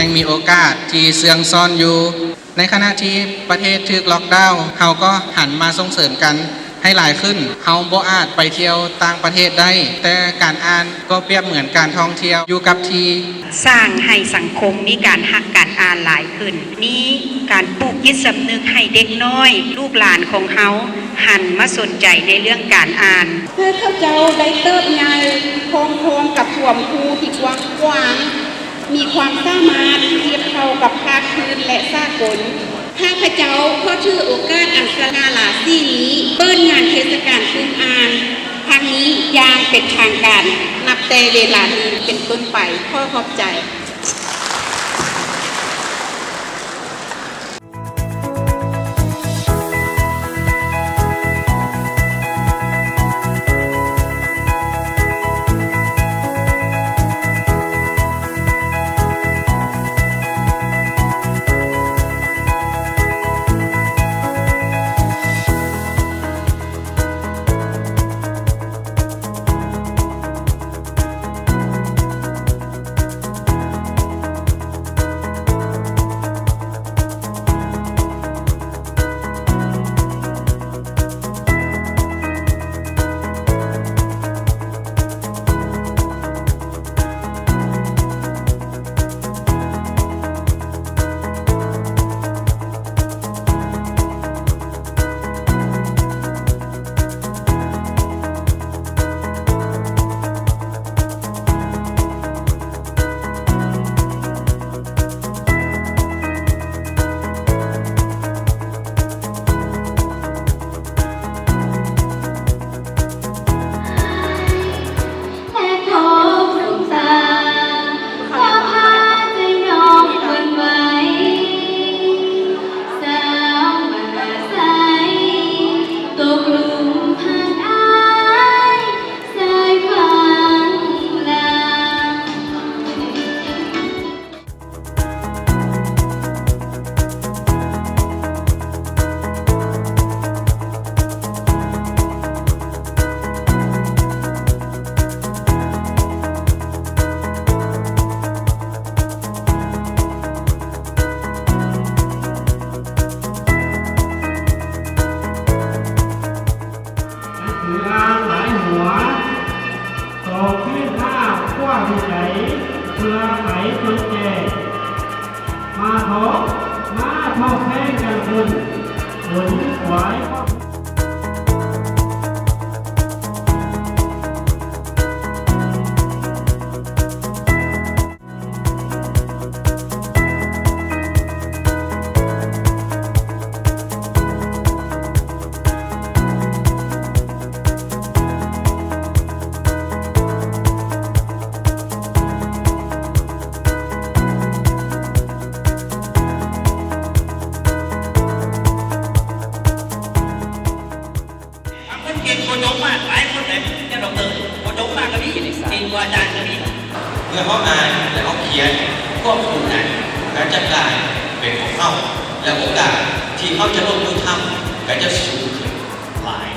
ยังมีโอกาสที่เสื่องซ่อนอยู่ในขณะที่ประเทศถูกล็อกดาวน์เฮาก็หันมาส่งเสริมกันให้หลายขึ้นเฮาบ่อาจไปเที่ยวต่างประเทศได้แต่การอ่านก็เปรียบเหมือนการท่องเที่ยวอยู่กับที่สร้างให้สังคมมีการฮักการอ่านหลายขึ้นมีการปลูกจิตสำนึกให้เด็กน้อยลูกหลานของเฮาหันมาสนใจในเรื่องการอ่านเพื่อเข้าเจ้าได้เติบใหญ่พร้อมกับความรู้ที่กว้างมีความสามารถเทียบเท่ากับภาคพื้นและสากลข้าพเจ้าขอถือโอกาสอันสง่าราศีนี้เปิดงานเทศกาลพื้นอ่านครั้งนี้อย่างเป็นทางการนับแต่เวลานี้เป็นต้นไปขอขอบใจเพื่อไหนจนแก่มาท้อมาทอแพ้กันคนหนไหวโจงมากหลายคนเลยเนี่ยดอกเตอร์โจงมากก็มีจริงว่าอาจารย์ก็มีเมื่อเขาอ่านและเขาเขียนควบคุมงานการจัดการเป็นของเขาและโอกาสที่เขาจะลงมือทำก็จะสูงขึ้นหลาย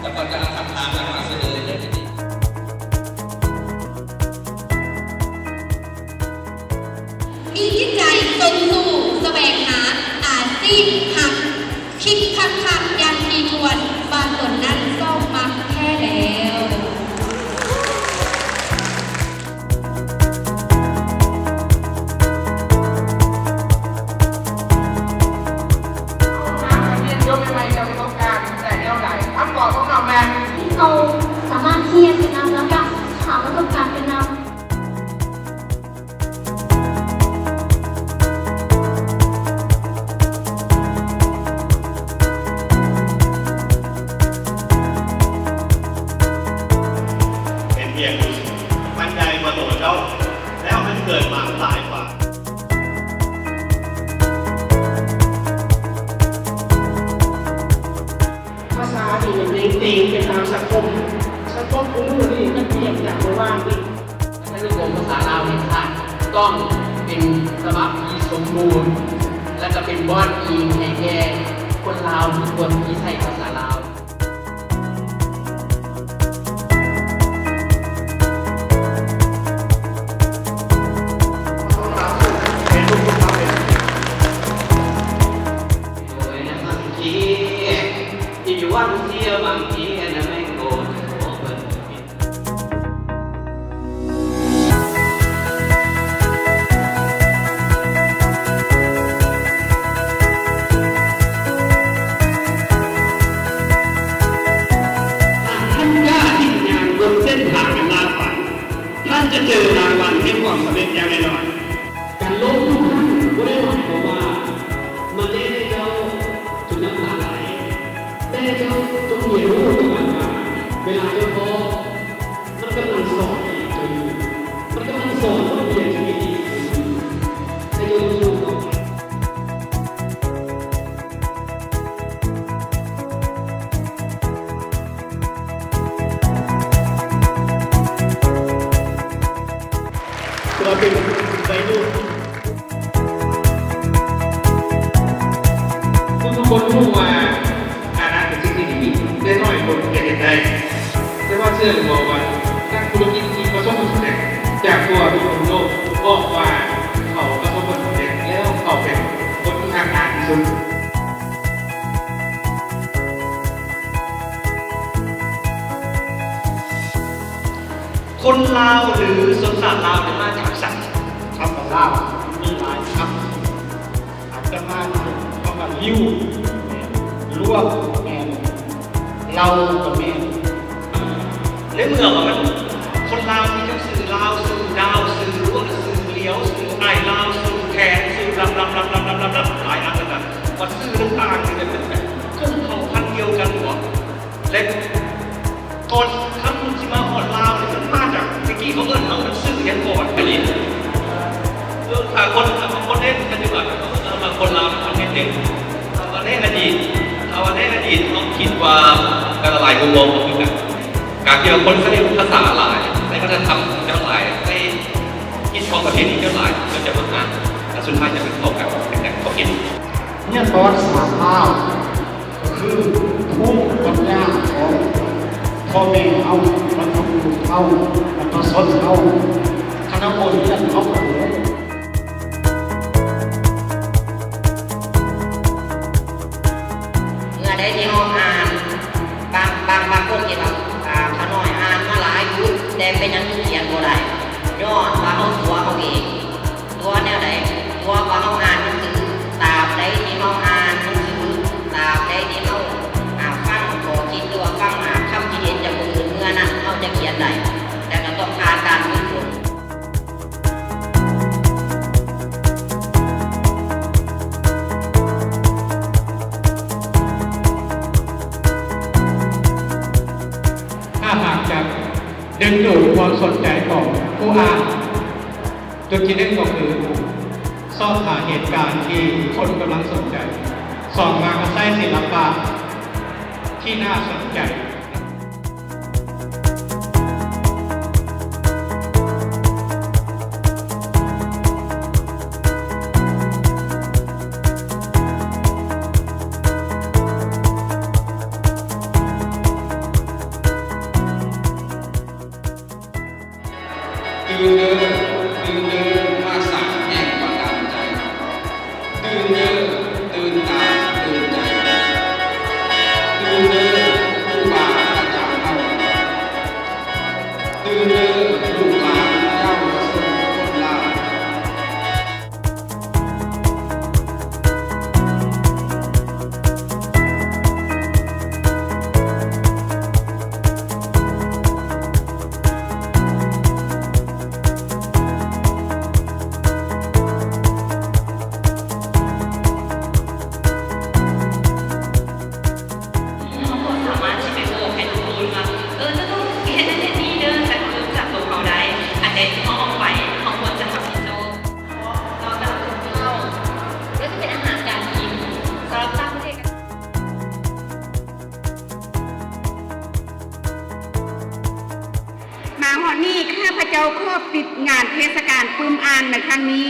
แล้วก็จะทำตามจากมาเสนอมีจิตใจทรงสู่แสวงหาอาชีพหักคิดคักยันดีทวนบางตนนั้นซ่อมมักแค่แล้วเราสามารถเทียบเป็นนำแล้วก็หาประสบการณ์เป็นนำมันใหญ่กว่าตัวเราแล้วมันเกิดมาหลายกว่าภาษาดีเป็นเพลงเป็นตามสังคมคุ้มมือนี่มันเปลี่ยนจากว่างดิในเรื่องของภาษาลาวนี่ค่ะต้องเป็นฉบับที่สมบูรณ์ แล้วก็เป็นบอสอิงให้แก่คนลาวทุกคนที่ใช้ภาษาลาวจะเจอรางวัลให้ความสำเร็จอย่างแน่นอนการลงทุนก็ได้หมายความว่ามันได้เจ้าจุดน้ำตาไหลแต่เจ้าจงเรียนรู้กับมันว่าเวลาเจ้าพอมันกำลังสอนอีกเจ้าอยู่มันกำลังสอนว่าเปลี่ยนชีวิตอีกให้เจ้าอยู่ต่อไปเราเป็นวัยรุ่นทุกคนรู้ว่าอาณาเป็นสิ่งที่ดีได้น้อยคนจะเห็นได้แต่ว่าเชื่อหรือบอกว่านักธุรกิจที่ประสบความสำเร็จจากตัวทุกคนโลกบอกว่าเขาประสบความสำเร็จแล้วเขาเป็นคนที่ทำงานที่สุดคนลาวหรือชนชาติลาวเป็นมาจากสัตว์คำว่าลาวมีหลายคำอาจจะมาจากคำว่าลิ้วลวกแมนเรากับแมนในเมืองมันคนลาวมีทั้งสื่อลาวสื่อดาวสื่อลวกสื่อเลี้ยวสื่อไอลาวสื่อแขนสื่อลำหลายอันนั้นว่าสื่อต่างๆนี่เป็นแบบกลุ่มเผ่าพันธุ์เดียวกันหมดและก่อนคำที่มาอ่อนลาวเนี่ยมันมาจากเมื่อกี้เขาเอิ้นเอามันสื่อยังก่อนไปเลยคนเล่นกันดีกว่ามาคนลาวคนเล่นวันนี้อดีตต้องคิดว่าการละลายมุมมองของกันการที่เราคนแสดงภาษาหลายในวัฒนธรรมเจ้าหลายในคิดของประเทศนี้เจ้าหลายมันจะมาหาและสุดท้ายจะเป็นเข้ากันแต่เขาคิดเนี่ยตอนสามลาวคือภูมิปัญญาของพ่อแม่เอาบรรพบุรุษเอาบรรพชนเอาคณะคนเรียนเอาเมื่อได้ที่ห้องอ่านบางคนที่แบบขาน้อยอ่านมาหลายยุคแต่เป็นยังเขียนบ่ได้ย้อนว่าเขาตัวเขาเองตัวแนวไหนตัวว่าเขาอ่านหนังสือตราบใดที่เขาอ่านหนังสือตราบใดที่เขาฟังขอคิดตัวฟังคำที่เห็นจากคนอื่นเมื่อนั้นเขาจะเขียนได้แต่ก็ต้องผ่านการฝึกฝนหากจะดึงดูดความสนใจของผู้อ่านจุดที่หนึ่งก็คือสอบหาเหตุการณ์ที่คนกำลังสนใจสองมาก็ใช้ศิลปะที่น่าสนใจตื่นเดินมาสร้างแห่งบันดาลใจตื่นเดินตื่นตาตื่นใจตื่นเดินครูบาอาจารย์เอาตื่นเดินลูกหลานเย้าวชนคนลาว มาฮอดนี้ข้าพเจ้าขอปิดงานเทศกาลปื้มอ่านในครั้งนี้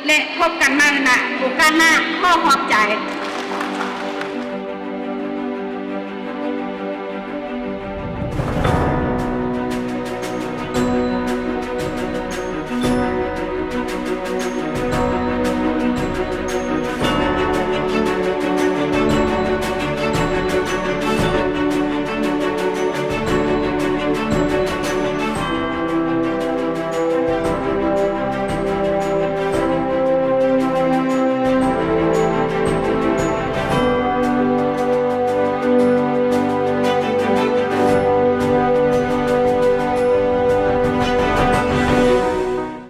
และพบกันใหม่ณโอกาสหน้าขอขอบใจ